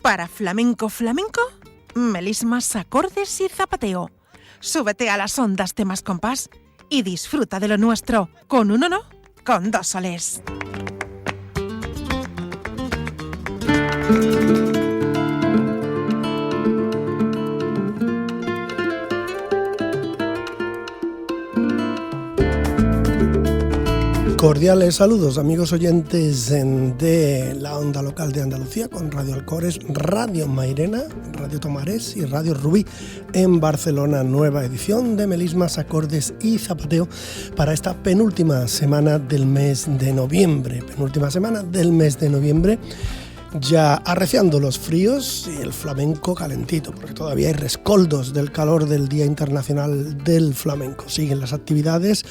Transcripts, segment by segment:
Para flamenco, melismas, acordes y zapateo. Súbete a las ondas de Más Compás y disfruta de lo nuestro. Con uno no, con dos soles. Cordiales saludos, amigos oyentes de la onda local de Andalucía con Radio Alcores, Radio Mairena, Radio Tomares y Radio Rubí en Barcelona. Nueva edición de Melismas, Acordes y Zapateo para esta penúltima semana del mes de noviembre. Ya arreciando los fríos y el flamenco calentito, porque todavía hay rescoldos del calor del Día Internacional del Flamenco. Siguen las actividades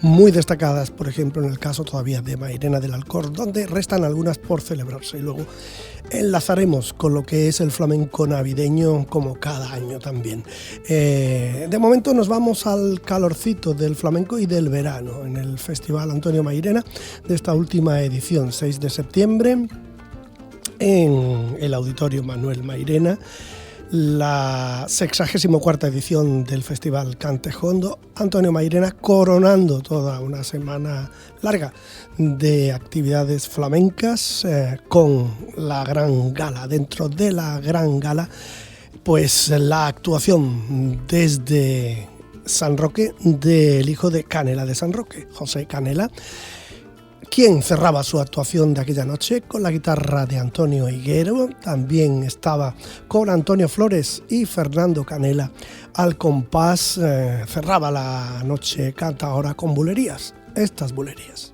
muy destacadas, por ejemplo, en el caso todavía de Mairena del Alcor, donde restan algunas por celebrarse. Y luego enlazaremos con lo que es el flamenco navideño, como cada año también. De momento nos vamos al calorcito del flamenco y del verano, en el Festival Antonio Mairena de esta última edición, 6 de septiembre, en el Auditorio Manuel Mairena, la 64ª edición del Festival Cantejondo. Antonio Mairena coronando toda una semana larga de actividades flamencas con la gran gala. Dentro de la gran gala, pues la actuación desde San Roque del hijo de Canela de San Roque, José Canela, quien cerraba su actuación de aquella noche con la guitarra de Antonio Higuero. También estaba con Antonio Flores y Fernando Canela al compás. Cerraba la noche Canta ahora con bulerías, estas bulerías.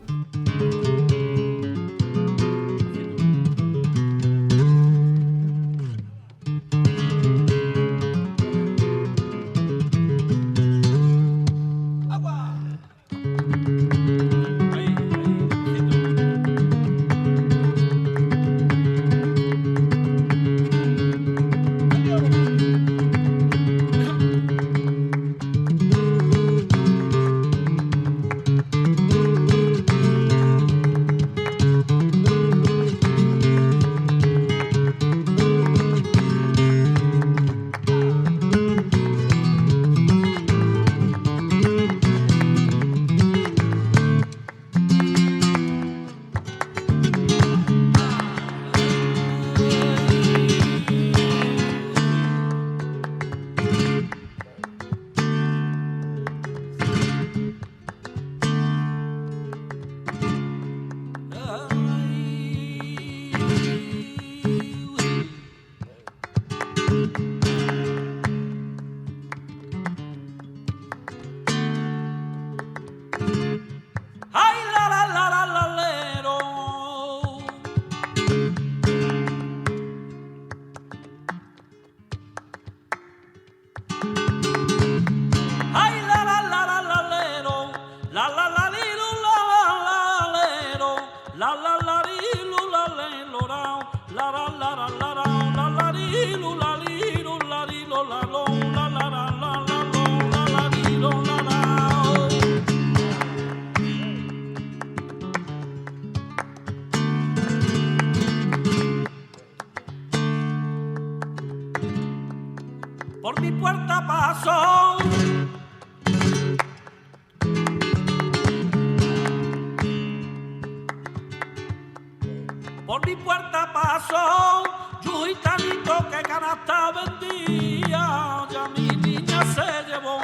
Por mi puerta pasó yo gitanito que canasta vendía, ya mi niña se llevó.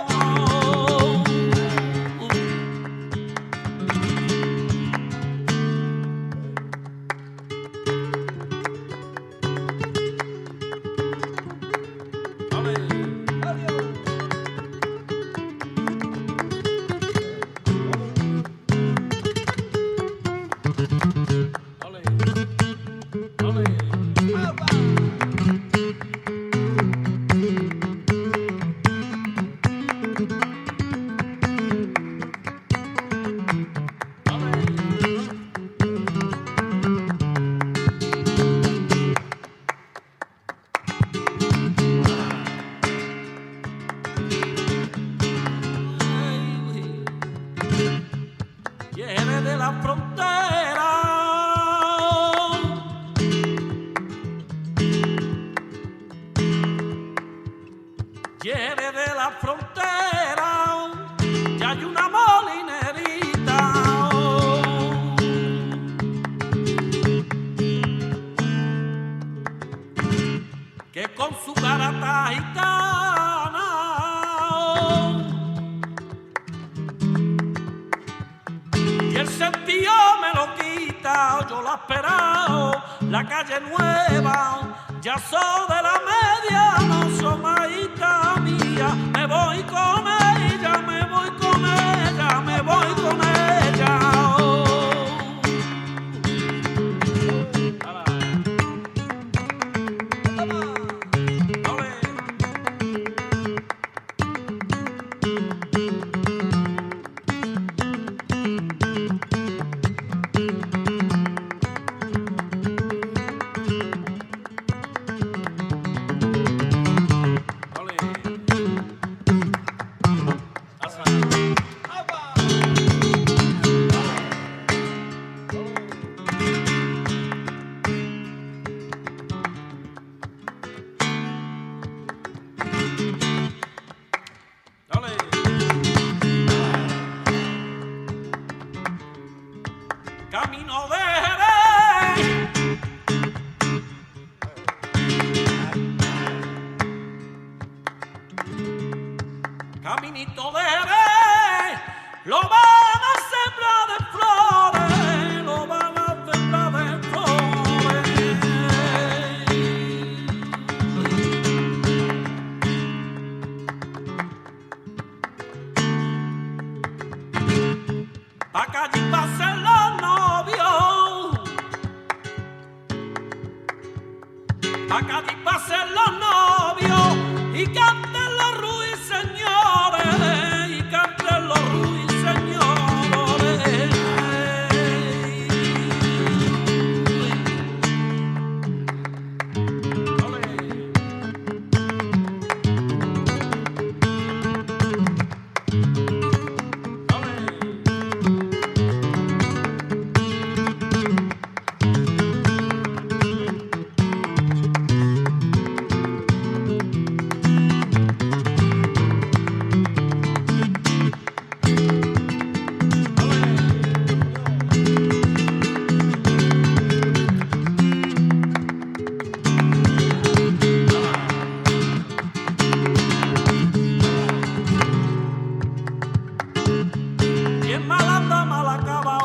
frontera. el sentido me lo quita, yo la he esperado, la calle nueva, ya soy de la media, no soy maíta mía, me voy con ella, me voy con ella, me voy con ella. Camino de Jerez, caminito de Jerez, lo van a sembrar de flores, lo van a sembrar de flores. Pa' calle pasen los novios, pa' calle pasen los novios y canten los ruiseñores, y canten los ruiseñores. Quien mal anda, mal acaba,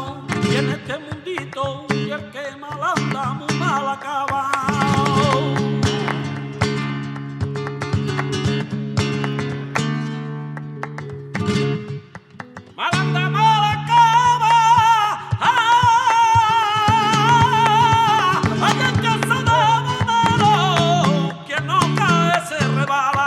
y en este mundito, y el que mal anda, muy mal acaba. Mal anda, mal acaba, allá en casa de Bonero, quien no cae se rebala.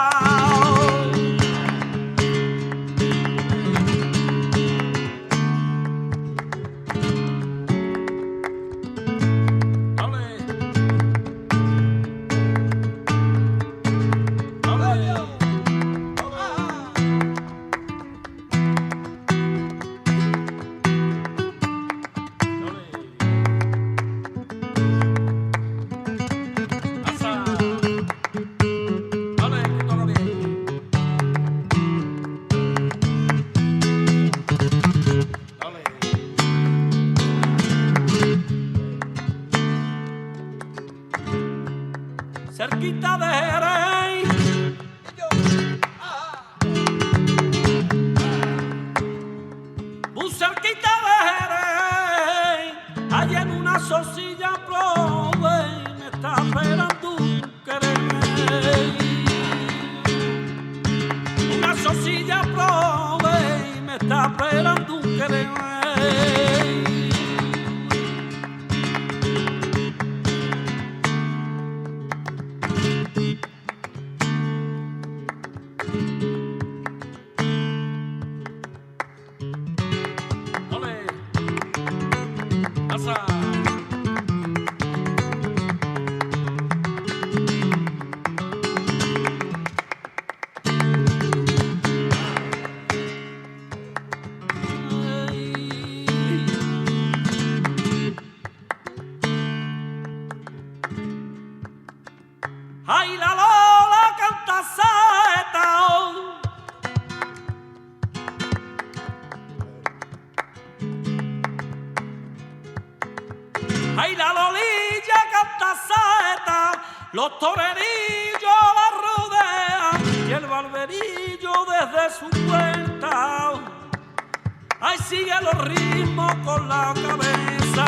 Cerquita de Jerez, muy cerquita de Jerez, allá en una sosilla prove, me está esperando un querer. Una sosilla prove, me está esperando un querer. Ay, la Lola canta saeta, ay, la Lolilla canta saeta, los torerillos la rodean y el barberillo desde su puerta. ay, sigue los ritmos con la cabeza.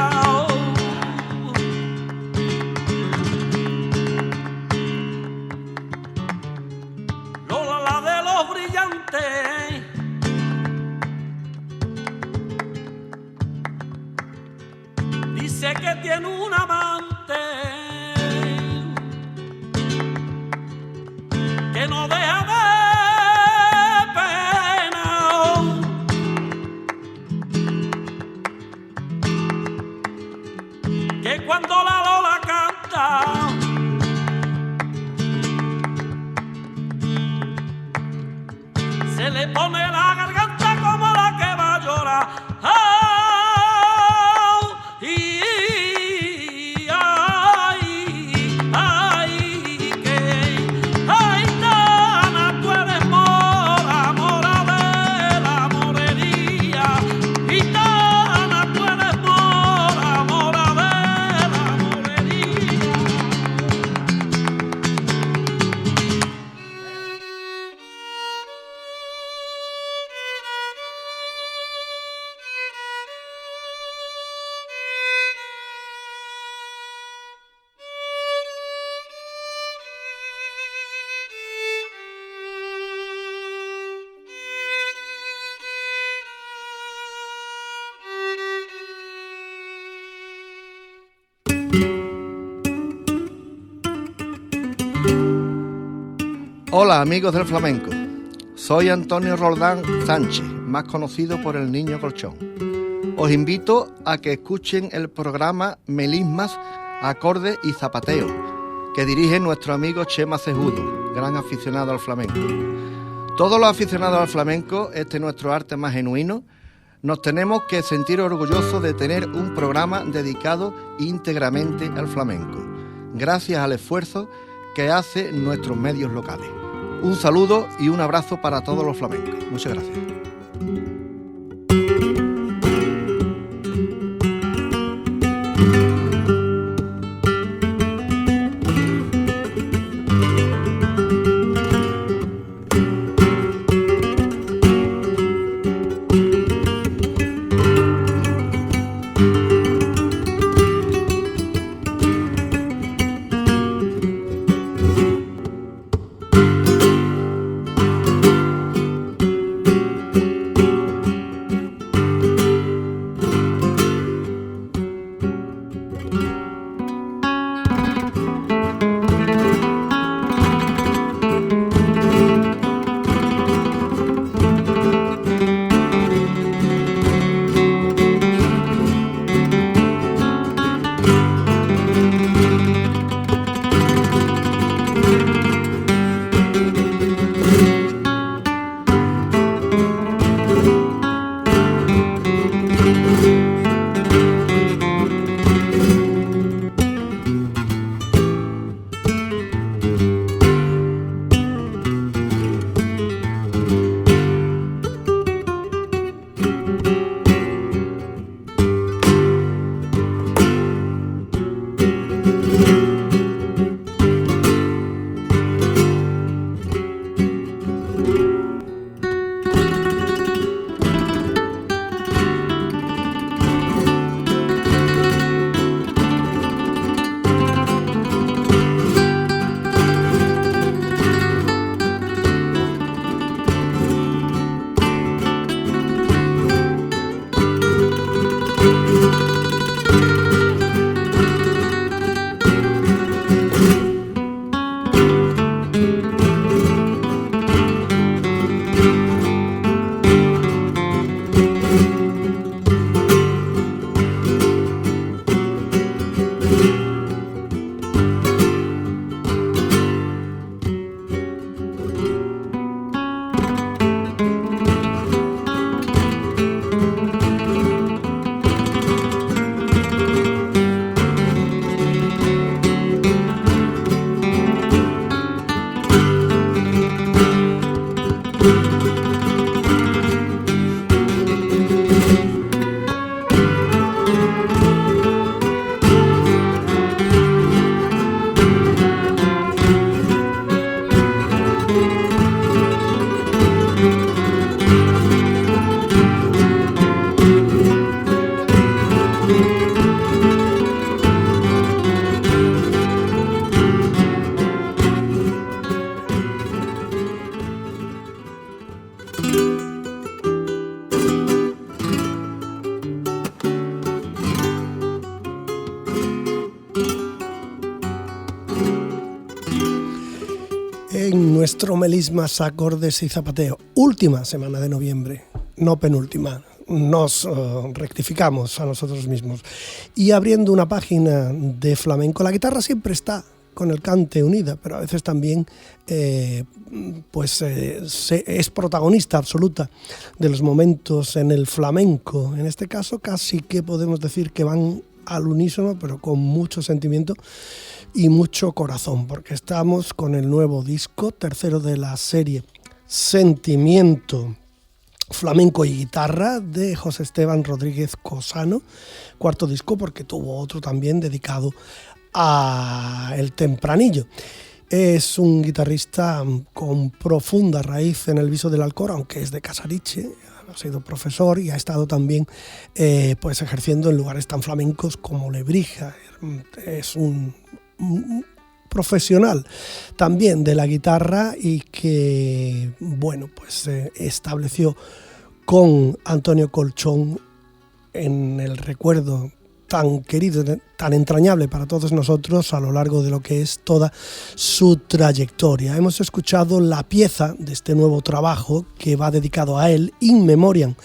Lola, la de los brillantes, dice que tiene un amante que no deja de pena, que cuando la Lola canta se le pone la garganta como la que va a llorar. Hola amigos del flamenco, soy Antonio Roldán Sánchez, más conocido por el Niño Colchón. Os invito a que escuchen el programa Melismas, Acordes y Zapateo, que dirige nuestro amigo Chema Cejudo, gran aficionado al flamenco. Todos los aficionados al flamenco, este es nuestro arte más genuino, nos tenemos que sentir orgullosos de tener un programa dedicado íntegramente al flamenco, gracias al esfuerzo que hacen nuestros medios locales. Un saludo y un abrazo para todos los flamencos. Muchas gracias. nuestro melismas, acordes y zapateo. Última semana de noviembre, no penúltima. Nos rectificamos a nosotros mismos. Y abriendo una página de flamenco, la guitarra siempre está con el cante unida, pero a veces también es protagonista absoluta de los momentos en el flamenco. En este caso casi que podemos decir que van al unísono, pero con mucho sentimiento y mucho corazón, porque estamos con el nuevo disco, tercero de la serie Sentimiento, flamenco y guitarra, de José Esteban Rodríguez Cosano, cuarto disco porque tuvo otro también dedicado a El Tempranillo. Es un guitarrista con profunda raíz en el viso del Alcor, aunque es de Casariche, ha sido profesor y ha estado también ejerciendo en lugares tan flamencos como Lebrija. Es un profesional también de la guitarra y que estableció con Antonio Colchón en el recuerdo tan querido, tan entrañable para todos nosotros a lo largo de lo que es toda su trayectoria. Hemos escuchado la pieza de este nuevo trabajo que va dedicado a él, In Memoriam,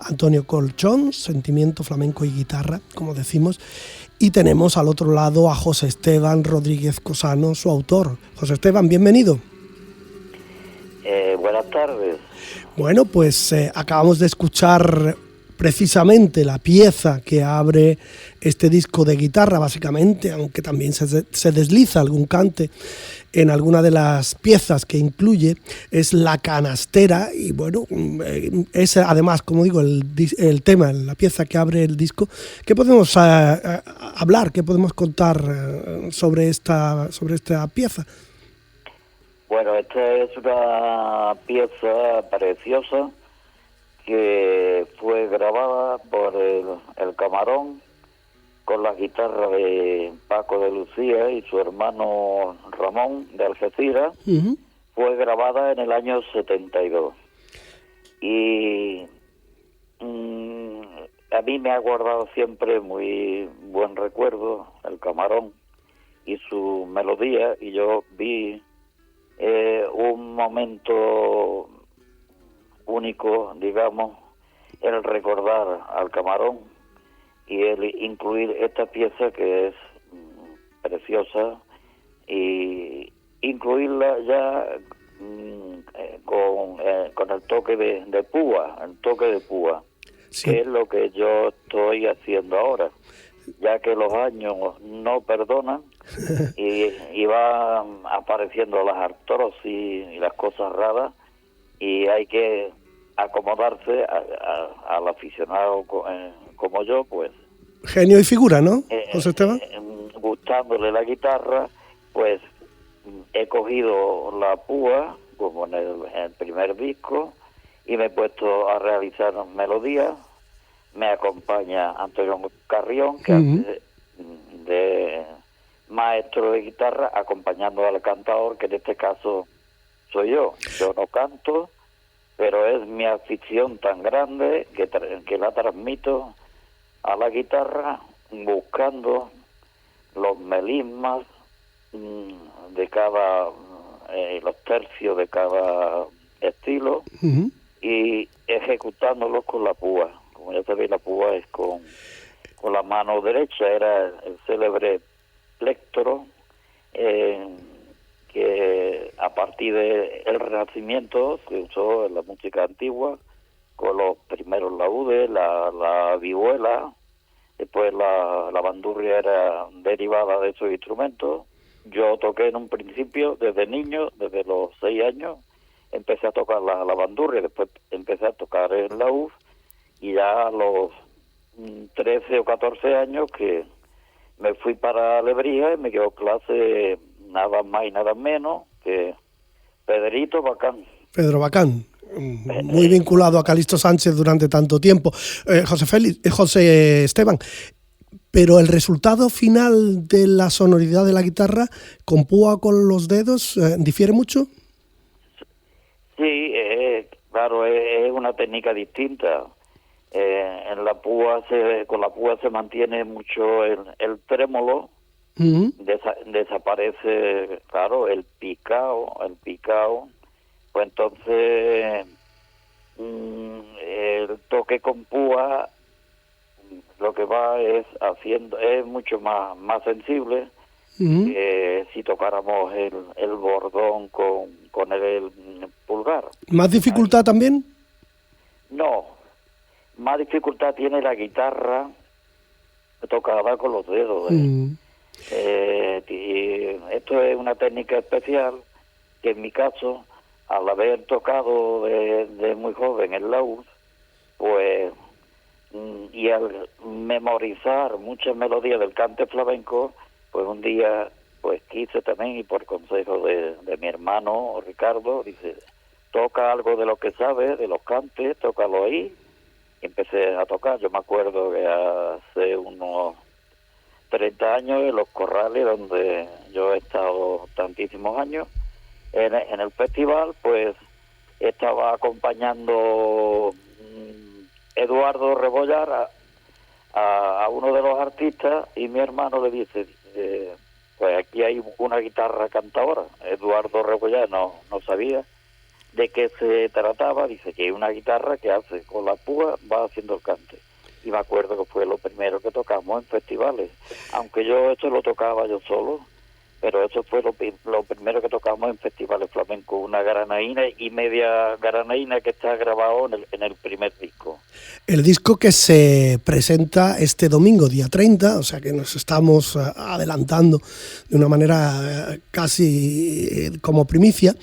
Antonio Colchón, Sentimiento, flamenco y guitarra, como decimos, y tenemos al otro lado a José Esteban Rodríguez Cosano, su autor. José Esteban, bienvenido. Buenas tardes. Bueno, pues acabamos de escuchar precisamente la pieza que abre este disco de guitarra, básicamente, aunque también se desliza algún cante en alguna de las piezas que incluye, es La Canastera, y bueno, es además, como digo, el tema, la pieza que abre el disco. ¿Qué podemos hablar, qué podemos contar sobre esta pieza? Bueno, esta es una pieza preciosa que fue grabada por el Camarón con la guitarra de Paco de Lucía y su hermano Ramón de Algeciras. Uh-huh. Fue grabada en el año 72. Y a mí me ha guardado siempre muy buen recuerdo el Camarón y su melodía, y yo vi un momento único, digamos, el recordar al Camarón y el incluir esta pieza que es preciosa, y incluirla ya con el toque de púa, sí, que es lo que yo estoy haciendo ahora, ya que los años no perdonan y van apareciendo las artrosis y las cosas raras, y hay que acomodarse al aficionado como yo, pues. Genio y figura, ¿no, José Esteban? Gustándole la guitarra, pues he cogido la púa, como en el primer disco, y me he puesto a realizar melodías. Me acompaña Antonio Carrión, que hace de maestro de guitarra, acompañando al cantador, que en este caso soy yo. Yo no canto, pero es mi afición tan grande que la transmito a la guitarra, buscando los melismas de cada, los tercios de cada estilo, y ejecutándolos con la púa. Como ya sabéis, la púa es con la mano derecha, era el célebre plectro, que a partir del Renacimiento se usó en la música antigua, con los primeros laúdes, la vihuela, después la bandurria era derivada de esos instrumentos. Yo toqué en un principio, desde niño, desde los 6 años, empecé a tocar la bandurria, después empecé a tocar el laúd, y ya a los 13 o 14 años que me fui para Lebrija y me quedó clase nada más y nada menos que Pedrito Bacán. Pedro Bacán, muy vinculado a Calixto Sánchez durante tanto tiempo. José Esteban, pero el resultado final de la sonoridad de la guitarra con púa, con los dedos, ¿difiere mucho? Sí, claro, es una técnica distinta. En la púa con la púa se mantiene mucho el trémolo, Ujú. desaparece, claro, el picao, pues entonces el toque con púa lo que va es haciendo, es mucho más sensible Ujú. que si tocáramos el bordón con el pulgar. ¿Más dificultad también? No, más dificultad tiene la guitarra tocada con los dedos. Mm. Y esto es una técnica especial que en mi caso, al haber tocado de muy joven el laúd, pues y al memorizar muchas melodías del cante flamenco, pues un día pues quise también, y por consejo de mi hermano Ricardo, dice, toca algo de lo que sabes, de los cantes, tócalo ahí. Y empecé a tocar. Yo me acuerdo que hace unos 30 años en los corrales donde yo he estado tantísimos años, en el festival, pues estaba acompañando Eduardo Rebollar a uno de los artistas, y mi hermano le dice, pues aquí hay una guitarra cantadora. Eduardo Rebollar no sabía de qué se trataba, dice que hay una guitarra que hace con la púa, va haciendo el cante. Y me acuerdo que fue lo primero que tocamos en festivales, aunque yo esto lo tocaba yo solo, pero eso fue lo primero que tocamos en festivales flamencos, una granaína y media granaína que está grabado en el primer disco. El disco que se presenta este domingo, día 30, o sea que nos estamos adelantando de una manera casi como primicia,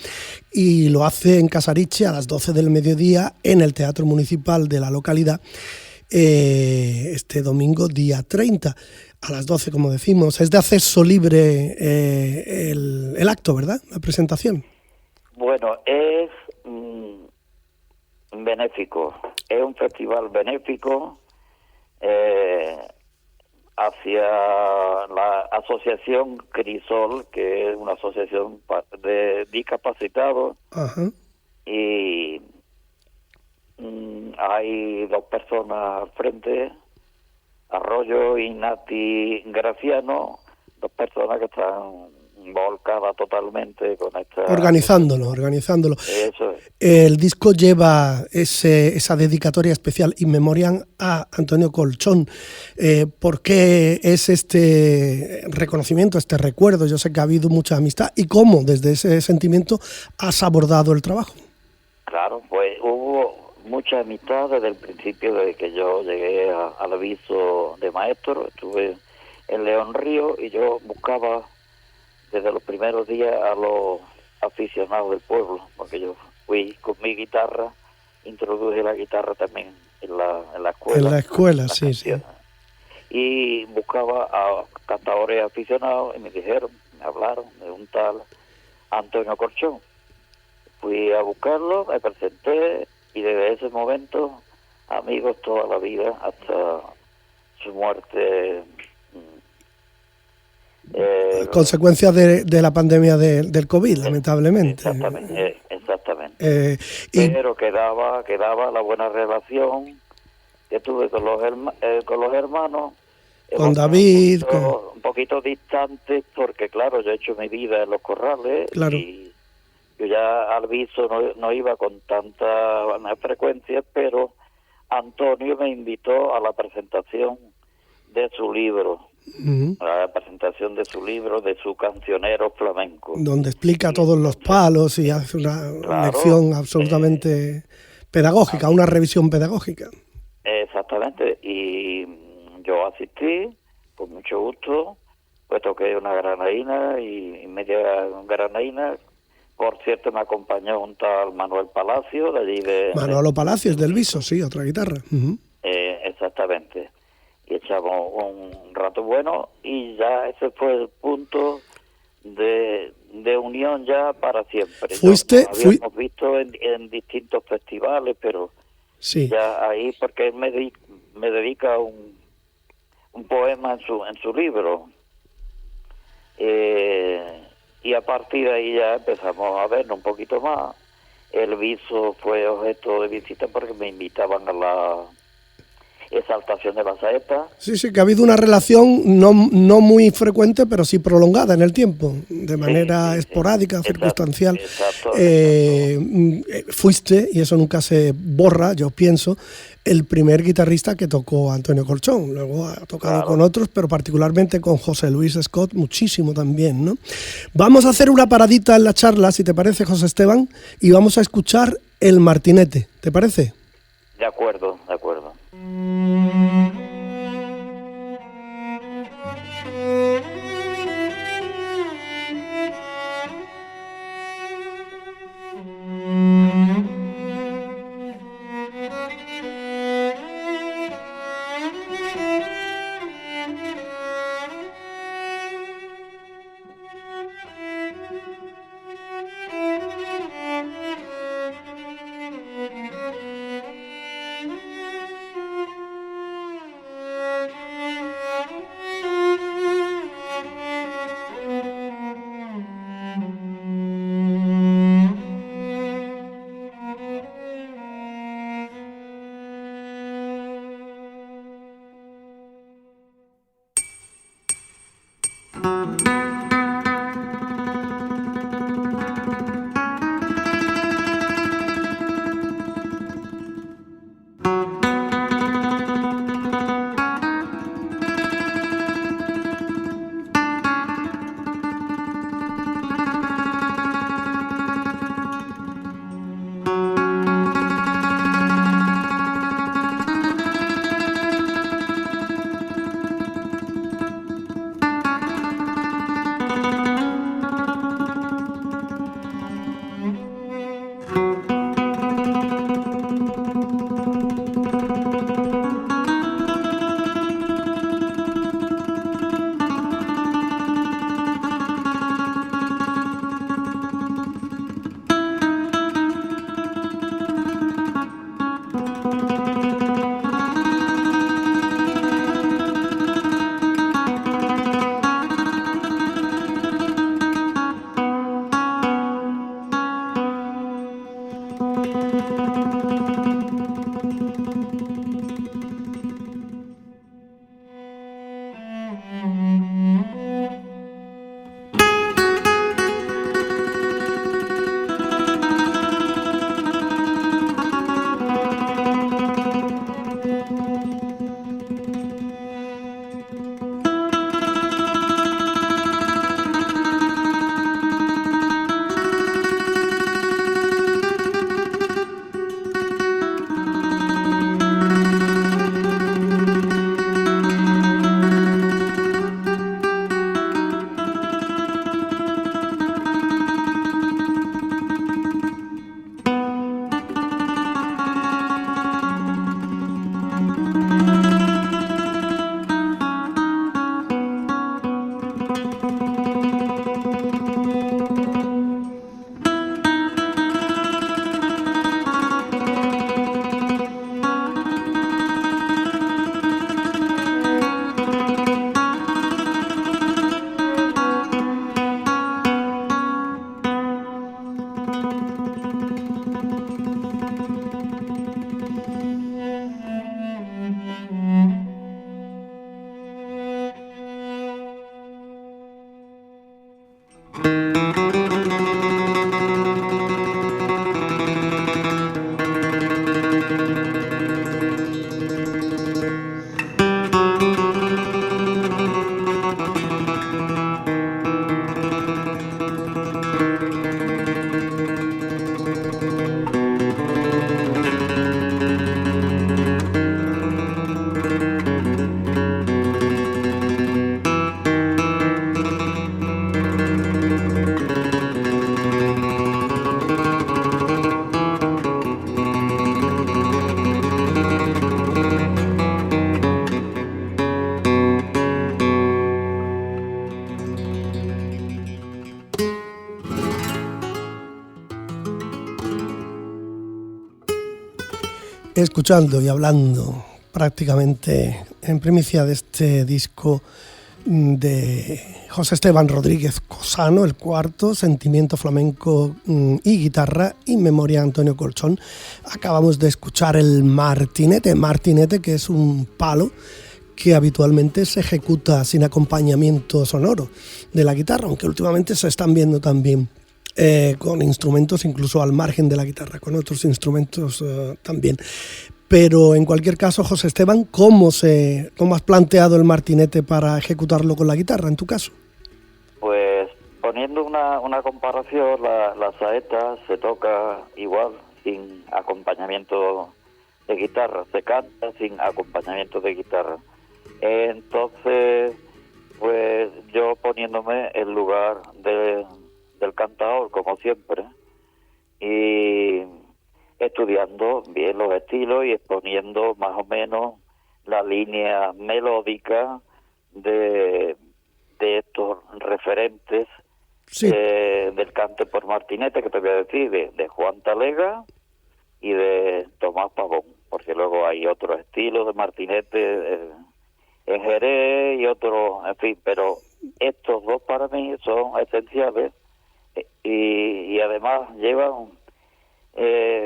y lo hace en Casariche a las 12 del mediodía en el Teatro Municipal de la localidad, este domingo, día 30. A las 12, como decimos. Es de acceso libre el acto, ¿verdad? La presentación. Bueno, es benéfico. Es un festival benéfico hacia la asociación Crisol, que es una asociación de discapacitados. Ajá. Y hay dos personas al frente, Arroyo y Nati Graciano, dos personas que están volcadas totalmente con esta... Organizándolo. Eso es. El disco lleva esa dedicatoria especial in memoriam a Antonio Colchón. ¿Por qué es este reconocimiento, este recuerdo? Yo sé que ha habido mucha amistad. ¿Y cómo, desde ese sentimiento, has abordado el trabajo? Claro, pues hubo mucha amistad desde el principio, desde que yo llegué al aviso de maestro. Estuve en León Río y yo buscaba desde los primeros días a los aficionados del pueblo, porque yo fui con mi guitarra, introduje la guitarra también en la escuela. En la escuela, sí. Y buscaba a cantadores aficionados y me hablaron de un tal Antonio Colchón. Fui a buscarlo, me presenté, y desde ese momento, amigos toda la vida, hasta su muerte. Consecuencia de la pandemia del COVID, lamentablemente. Exactamente. Pero quedaba la buena relación que tuve con los hermanos. Con David. Un poquito distantes, porque claro, yo he hecho mi vida en los corrales. Claro. Y yo ya al viso no iba con tanta frecuencia, pero Antonio me invitó a la presentación de su libro, a la presentación de su libro, de su cancionero flamenco. Donde explica todos los palos y hace una lección absolutamente pedagógica, una revisión pedagógica. Exactamente, y yo asistí con mucho gusto, pues toqué una granaína y media granaína. Por cierto, me acompañó un tal Manuel Palacio, de allí de... Manolo Palacios, del Viso, sí, otra guitarra. Exactamente. Y echamos un rato bueno, y ya ese fue el punto de unión ya para siempre. Habíamos visto en distintos festivales, pero sí, ya ahí, porque él me dedica un poema en su libro. Y a partir de ahí ya empezamos a vernos un poquito más. El Viso fue objeto de visita porque me invitaban a la... exaltación de la saeta. Sí, que ha habido una relación no muy frecuente, pero sí prolongada en el tiempo, de manera esporádica, circunstancial. Exacto. Fuiste, y eso nunca se borra, yo pienso, el primer guitarrista que tocó Antonio Colchón. Luego ha tocado con otros, pero particularmente con José Luis Scott muchísimo también, ¿no? Vamos a hacer una paradita en la charla, si te parece, José Esteban, y vamos a escuchar El Martinete, ¿te parece? De acuerdo, de acuerdo. Escuchando y hablando prácticamente en primicia de este disco de José Esteban Rodríguez Cosano, el cuarto, Sentimiento Flamenco y Guitarra, y Memoria Antonio Colchón. Acabamos de escuchar el martinete, que es un palo que habitualmente se ejecuta sin acompañamiento sonoro de la guitarra, aunque últimamente se están viendo también con instrumentos incluso al margen de la guitarra, con otros instrumentos también. Pero en cualquier caso, José Esteban, ¿cómo has planteado el martinete para ejecutarlo con la guitarra en tu caso? Pues poniendo una comparación, la saeta se toca igual, sin acompañamiento de guitarra, se canta sin acompañamiento de guitarra. Entonces, pues yo poniéndome en lugar del cantador, como siempre, y estudiando bien los estilos y exponiendo más o menos la línea melódica de estos referentes del cante por martinete, que te voy a decir, de Juan Talega y de Tomás Pavón, porque luego hay otros estilos de martinete en Jerez y otros, en fin, pero estos dos para mí son esenciales y además llevan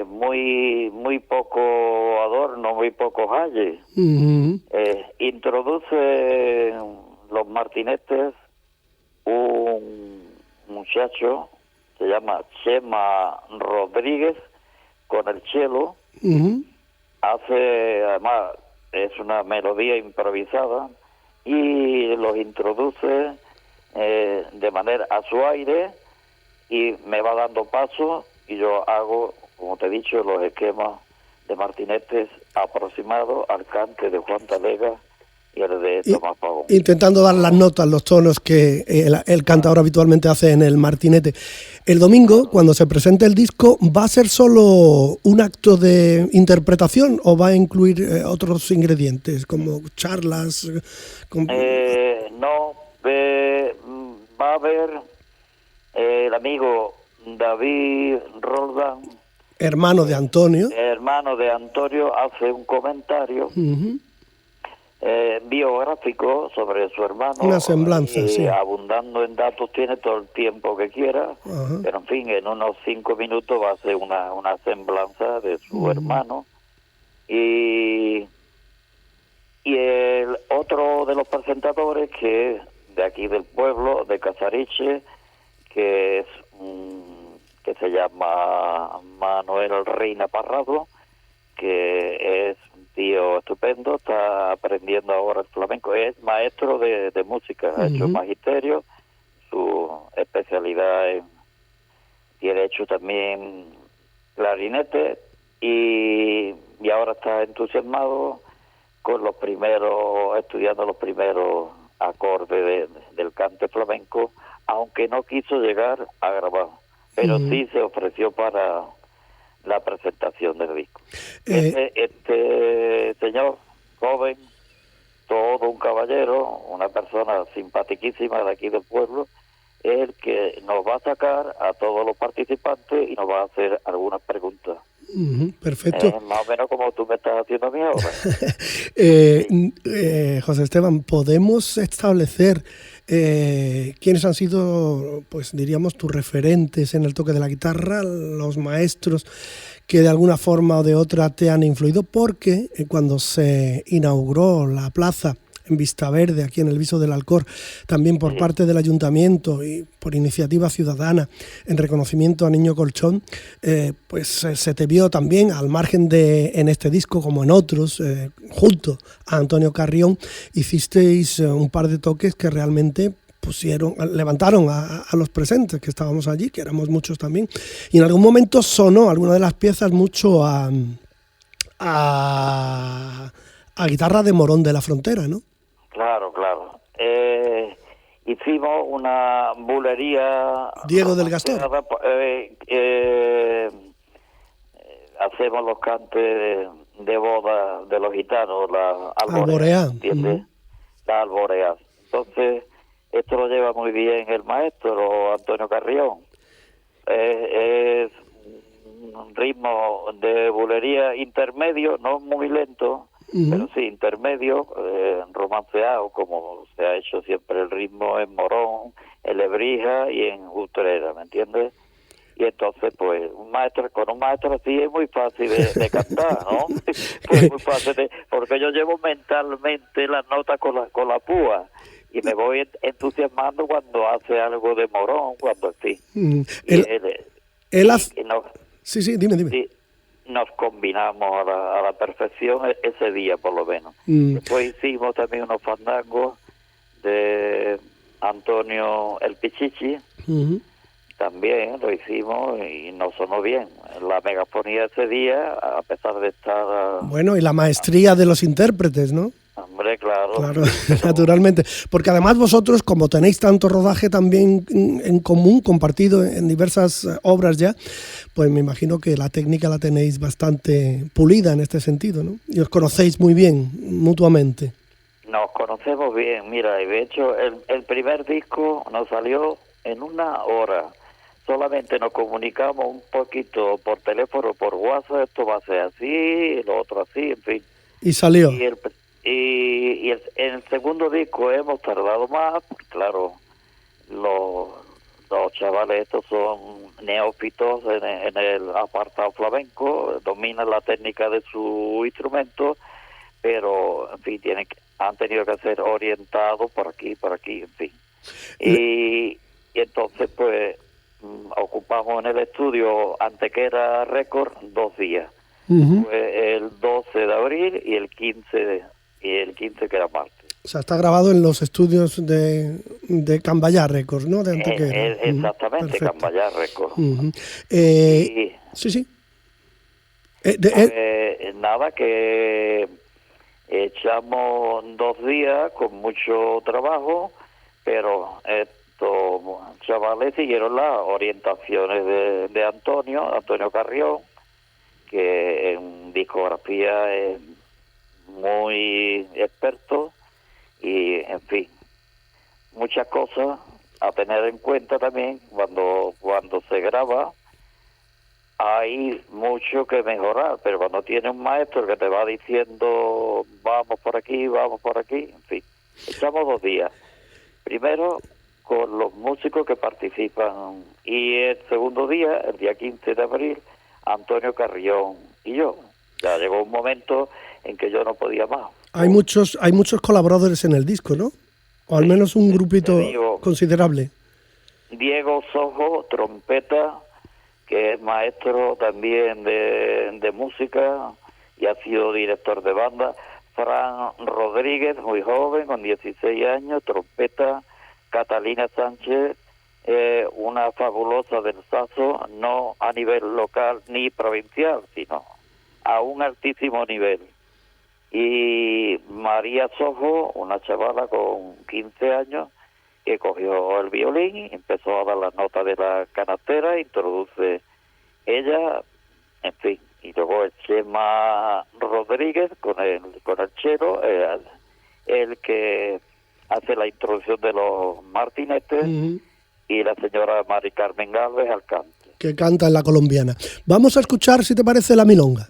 muy poco adorno, muy pocos ayes. Uh-huh. Introduce los martinetes un muchacho, se llama Chema Rodríguez, con el cello. Uh-huh. Además, es una melodía improvisada y los introduce de manera a su aire y me va dando paso y yo hago, como te he dicho, los esquemas de martinetes aproximados al cante de Juan Talega y el de Tomás Pavón. Intentando dar las notas, los tonos que el cantador habitualmente hace en el martinete. El domingo, cuando se presente el disco, ¿va a ser solo un acto de interpretación o va a incluir otros ingredientes, como charlas? No, va a haber el amigo David Roldán, hermano de Antonio. Hermano de Antonio, hace un comentario biográfico sobre su hermano. Una semblanza, sí. Abundando en datos, tiene todo el tiempo que quiera, pero en fin, en unos 5 minutos va a ser una semblanza de su hermano. Y el otro de los presentadores, que es de aquí del pueblo, de Casariche, que es que se llama Manuel Reina Parrado, que es un tío estupendo, está aprendiendo ahora el flamenco, es maestro de música, ha hecho magisterio, su especialidad tiene hecho también clarinete y ahora está entusiasmado con estudiando los primeros acordes del cante flamenco, aunque no quiso llegar a grabar, pero sí se ofreció para la presentación del disco. Este señor joven, todo un caballero, una persona simpaticísima de aquí del pueblo, es el que nos va a sacar a todos los participantes y nos va a hacer algunas preguntas. Perfecto. Más o menos como tú me estás haciendo a mí ahora. José Esteban, ¿podemos establecer quiénes han sido, pues diríamos, tus referentes en el toque de la guitarra, los maestros que de alguna forma o de otra te han influido? Porque cuando se inauguró la plaza en Vislaverde, aquí en el Viso del Alcor, también por parte del Ayuntamiento y por iniciativa ciudadana en reconocimiento a Niño Colchón, pues se te vio también, al margen de en este disco como en otros, junto a Antonio Carrión, hicisteis un par de toques que realmente levantaron a los presentes que estábamos allí, que éramos muchos también, y en algún momento sonó alguna de las piezas mucho a guitarra de Morón de la Frontera, ¿no? Claro. Hicimos una bulería. Diego del Gastor. Hacemos los cantes de boda de los gitanos, la alborea, ¿entiendes? La alborea. Entonces, esto lo lleva muy bien el maestro Antonio Carrión. Es un ritmo de bulería intermedio, no muy lento, pero sí intermedio, romántico. romanceado, como se ha hecho siempre el ritmo en Morón, en Lebrija y en Utrera, ¿me entiendes? Y entonces, pues, con un maestro así es muy fácil de cantar, ¿no? Pues muy fácil, porque yo llevo mentalmente las notas con la púa y me voy entusiasmando cuando hace algo de Morón, cuando sí. Él hace... Sí, dime. Sí, nos combinamos a la perfección ese día, por lo menos. Después hicimos también unos fandangos de Antonio el Pichichi. También lo hicimos y nos sonó bien. La megafonía ese día, a pesar de estar... Bueno, y la maestría de los intérpretes, ¿no? Hombre, claro. Claro, naturalmente. Porque además vosotros, como tenéis tanto rodaje también en común, compartido en diversas obras ya, pues me imagino que la técnica la tenéis bastante pulida en este sentido, ¿no? Y os conocéis muy bien mutuamente. Nos conocemos bien, mira, y de hecho el primer disco nos salió en una hora. Solamente nos comunicamos un poquito por teléfono, por WhatsApp, esto va a ser así, lo otro así, en fin. Y salió. En el segundo disco hemos tardado más, porque claro, los chavales estos son neófitos en el apartado flamenco, dominan la técnica de su instrumento, pero en fin, han tenido que ser orientados por aquí, en fin. Y entonces pues ocupamos en el estudio Antequera Record 2 días. Fue el 12 de abril y el 15 que era martes. O sea, está grabado en los estudios de Cambayá Records, ¿no? De Antequera. Exactamente, Cambayá Records. Sí. Nada, que echamos 2 días con mucho trabajo, pero estos chavales siguieron las orientaciones de Antonio Carrión, que en discografía es muy experto y, en fin, muchas cosas a tener en cuenta también cuando se graba. Hay mucho que mejorar, pero cuando tiene un maestro que te va diciendo vamos por aquí, en fin, echamos 2 días. Primero con los músicos que participan y el segundo día, el día 15 de abril, Antonio Carrión y yo. Ya llegó un momento en que yo no podía más. Hay muchos colaboradores en el disco, ¿no? O al menos un grupito considerable. Diego Sojo, trompeta, que es maestro también de música y ha sido director de banda. Fran Rodríguez, muy joven, con 16 años, trompeta. Catalina Sánchez, una fabulosa del saxo, no a nivel local ni provincial, sino a un altísimo nivel. Y María Sojo, una chavala con 15 años, que cogió el violín y empezó a dar las notas de la canastera, introduce ella, en fin, y luego el Chema Rodríguez con el chelo, el que hace la introducción de los martinetes, y la señora Mari Carmen Galvez al cante. Que canta en la colombiana. Vamos a escuchar, si te parece, la milonga.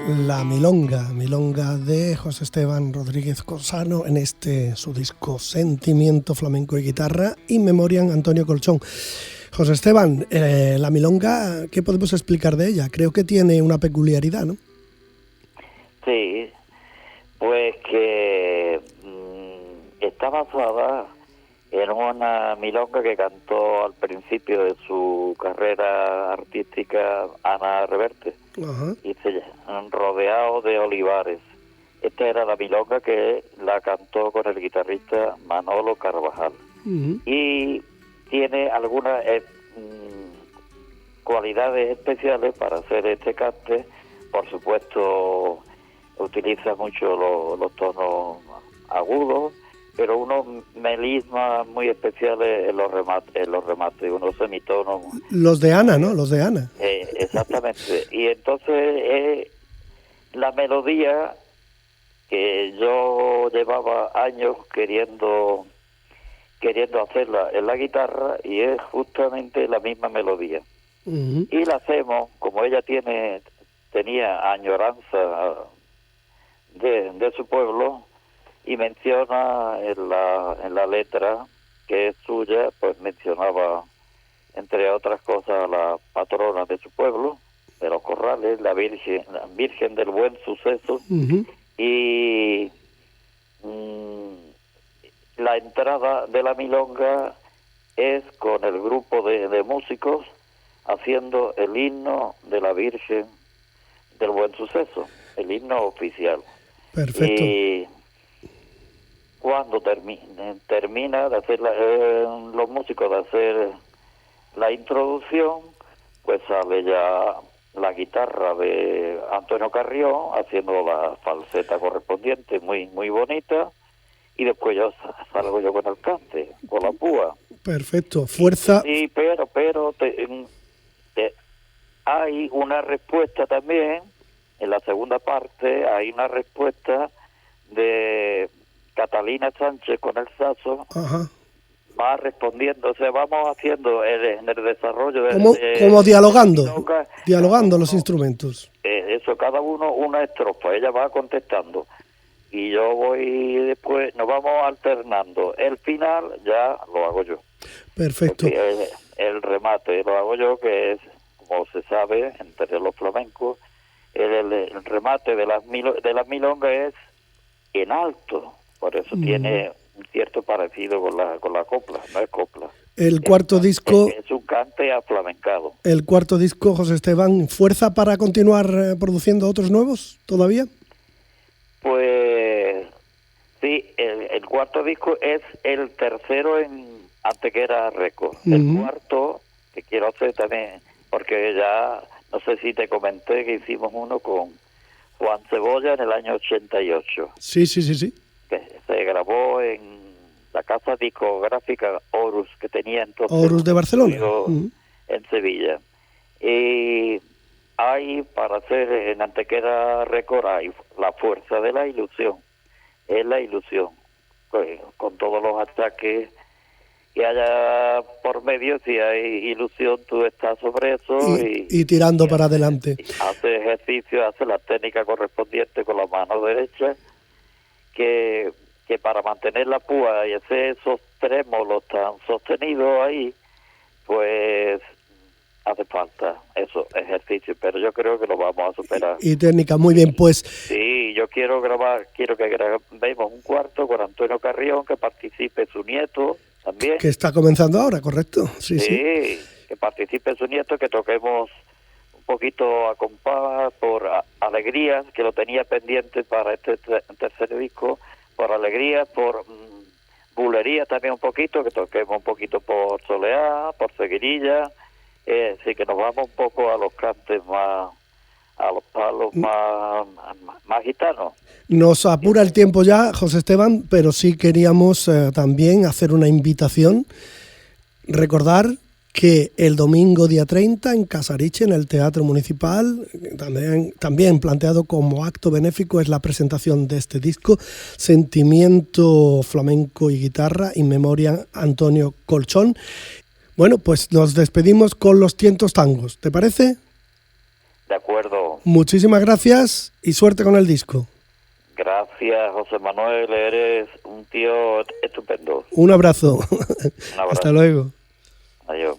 La milonga de José Esteban Rodríguez Cosano en su disco Sentimiento Flamenco y Guitarra, In Memoriam Antonio Colchón. José Esteban, la milonga, ¿qué podemos explicar de ella? Creo que tiene una peculiaridad, ¿no? Sí, pues que está basada en una milonga que cantó al principio de su carrera artística Ana Reverte. Ajá. Y Rodeado de Olivares. Esta era la milonga que la cantó con el guitarrista Manolo Carvajal. Uh-huh. Y tiene algunas cualidades especiales para hacer este cante. Por supuesto, utiliza mucho los tonos agudos, pero unos melismas muy especiales en los remates, unos semitonos. Los de Ana, ¿no? Los de Ana. Exactamente. Y entonces la melodía que yo llevaba años queriendo hacerla en la guitarra, y es justamente la misma melodía. Uh-huh. Y la hacemos, como ella tenía añoranza de su pueblo, y menciona en la letra que es suya, pues mencionaba, entre otras cosas, a la patrona de su pueblo, de los Corrales, la Virgen del Buen Suceso. Uh-huh. Y la entrada de la milonga es con el grupo de músicos haciendo el himno de la Virgen del Buen Suceso, el himno oficial. Perfecto. Y cuando termina de hacer los músicos de hacer la introducción, pues sale ya la guitarra de Antonio Carrión haciendo la falseta correspondiente, muy muy bonita, y después salgo yo con el cante, con la púa. Perfecto, fuerza. Sí, pero hay una respuesta también, en la segunda parte hay una respuesta de Catalina Sánchez con el saxo. Ajá. Va respondiendo, o sea, vamos haciendo en el desarrollo como dialogando los instrumentos. Eso, cada uno una estrofa, ella va contestando y yo voy después, nos vamos alternando. El final ya lo hago yo. Perfecto. El remate lo hago yo, que es, como se sabe, entre los flamencos, el remate de la milonga es en alto, por eso tiene un cierto parecido con la copla, no es copla. El cuarto disco es un cante aflamencado. El cuarto disco, José Esteban, ¿fuerza para continuar produciendo otros nuevos todavía? Pues sí, el cuarto disco es el tercero en Antequera Records. El cuarto que quiero hacer también, porque ya no sé si te comenté que hicimos uno con Juan Cebolla en el año 88. Sí. Que se grabó en la casa discográfica Horus, que tenía entonces Horus de Barcelona, en Sevilla. Y hay, para hacer en Antequera Record, hay la fuerza de la ilusión. Es la ilusión, con todos los ataques que haya por medio. Si hay ilusión, tú estás sobre eso y tirando para adelante. Hace ejercicio, hace la técnica correspondiente con la mano derecha, que para mantener la púa y hacer esos trémolos tan sostenidos ahí, pues hace falta eso, ejercicio, pero yo creo que lo vamos a superar. Y técnica, muy bien, pues. Sí, yo quiero que grabemos un cuarto con Antonio Carrión, que participe su nieto también. Que está comenzando ahora, ¿correcto? Sí. Que participe su nieto, que toquemos un poquito a compás por Alegrías, que lo tenía pendiente para este tercer disco, por Alegrías, por Bulería también un poquito, que toquemos un poquito por Soleá, por Seguirilla. Sí, que nos vamos un poco a los cantes más, a los palos más gitanos. Nos apura el tiempo ya, José Esteban, pero sí queríamos también hacer una invitación. Recordar que el domingo día 30 en Casariche, en el Teatro Municipal, también planteado como acto benéfico, es la presentación de este disco, Sentimiento Flamenco y Guitarra, In Memoriam Antonio Colchón. Bueno, pues nos despedimos con los Tientos Tangos, ¿te parece? De acuerdo. Muchísimas gracias y suerte con el disco. Gracias, José Manuel, eres un tío estupendo. Un abrazo. Un abrazo. Hasta luego. Adiós.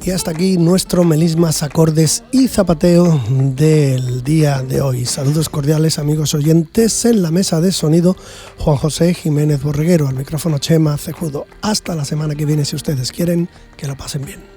Y hasta aquí nuestro melismas, acordes y zapateo del día de hoy. Saludos cordiales, amigos oyentes. En la mesa de sonido, Juan José Jiménez Borreguero. Al micrófono, Chema Cejudo. Hasta la semana que viene, si ustedes quieren. Que lo pasen bien.